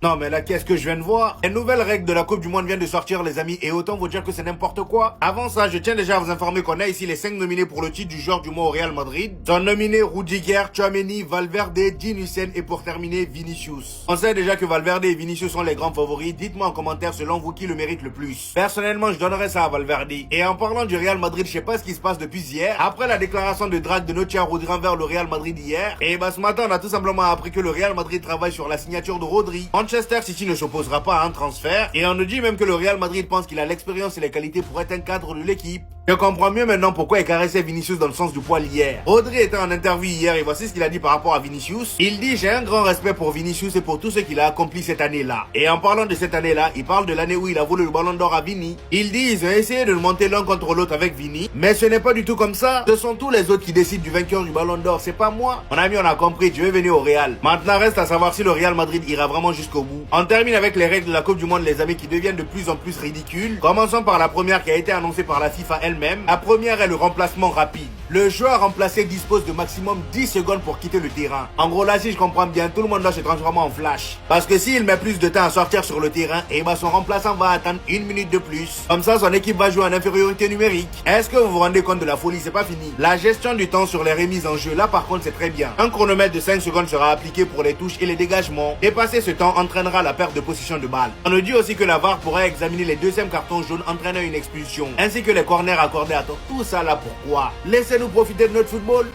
Non mais là qu'est-ce que je viens de voir? Une nouvelle règle de la Coupe du Monde vient de sortir les amis et autant vous dire que c'est n'importe quoi. Avant ça, je tiens déjà à vous informer qu'on a ici les 5 nominés pour le titre du joueur du mois au Real Madrid. Sont nominés Rudiger, Tchouaméni, Valverde, Dinhusen et pour terminer Vinicius. On sait déjà que Valverde et Vinicius sont les grands favoris. Dites-moi en commentaire selon vous qui le mérite le plus. Personnellement, je donnerais ça à Valverde. Et en parlant du Real Madrid, je sais pas ce qui se passe depuis hier. Après la déclaration de drague de Notia Rodri envers le Real Madrid hier. Et bah ce matin, on a tout simplement appris que le Real Madrid travaille sur la signature de Rodri. Manchester City ne s'opposera pas à un transfert et on nous dit même que le Real Madrid pense qu'il a l'expérience et les qualités pour être un cadre de l'équipe. Je comprends mieux maintenant pourquoi il caressait Vinicius dans le sens du poil hier. Rodri était en interview hier et voici ce qu'il a dit par rapport à Vinicius. Il dit: j'ai un grand respect pour Vinicius et pour tout ce qu'il a accompli cette année-là. Et en parlant de cette année-là, il parle de l'année où il a volé le ballon d'or à Vini. Il dit: ils ont essayé de le monter l'un contre l'autre avec Vini, mais ce n'est pas du tout comme ça. Ce sont tous les autres qui décident du vainqueur du ballon d'or, c'est pas moi. Mon ami, on a compris, tu veux venir au Real. Maintenant reste à savoir si le Real Madrid ira vraiment jusqu'au bout. On termine avec les règles de la Coupe du Monde les amis qui deviennent de plus en plus ridicules. Commençons par la première qui a été annoncée par la FIFA elle-même. La première est le remplacement rapide. Le joueur remplacé dispose de maximum 10 secondes pour quitter le terrain. En gros là si je comprends bien, tout le monde doit se transformer en flash. Parce que s'il met plus de temps à sortir sur le terrain, et bah son remplaçant va attendre 1 minute de plus. Comme ça son équipe va jouer en infériorité numérique. Est-ce que vous vous rendez compte de la folie? C'est pas fini. La gestion du temps sur les remises en jeu, là par contre c'est très bien. Un chronomètre de 5 secondes sera appliqué pour les touches et les dégagements. Dépasser ce temps entraînera la perte de position de balle. On nous dit aussi que la VAR pourra examiner les deuxièmes cartons jaunes entraînant une expulsion, ainsi que les corners accordés à temps. Tout ça là pourquoi? Laissez-nous profiter de notre football.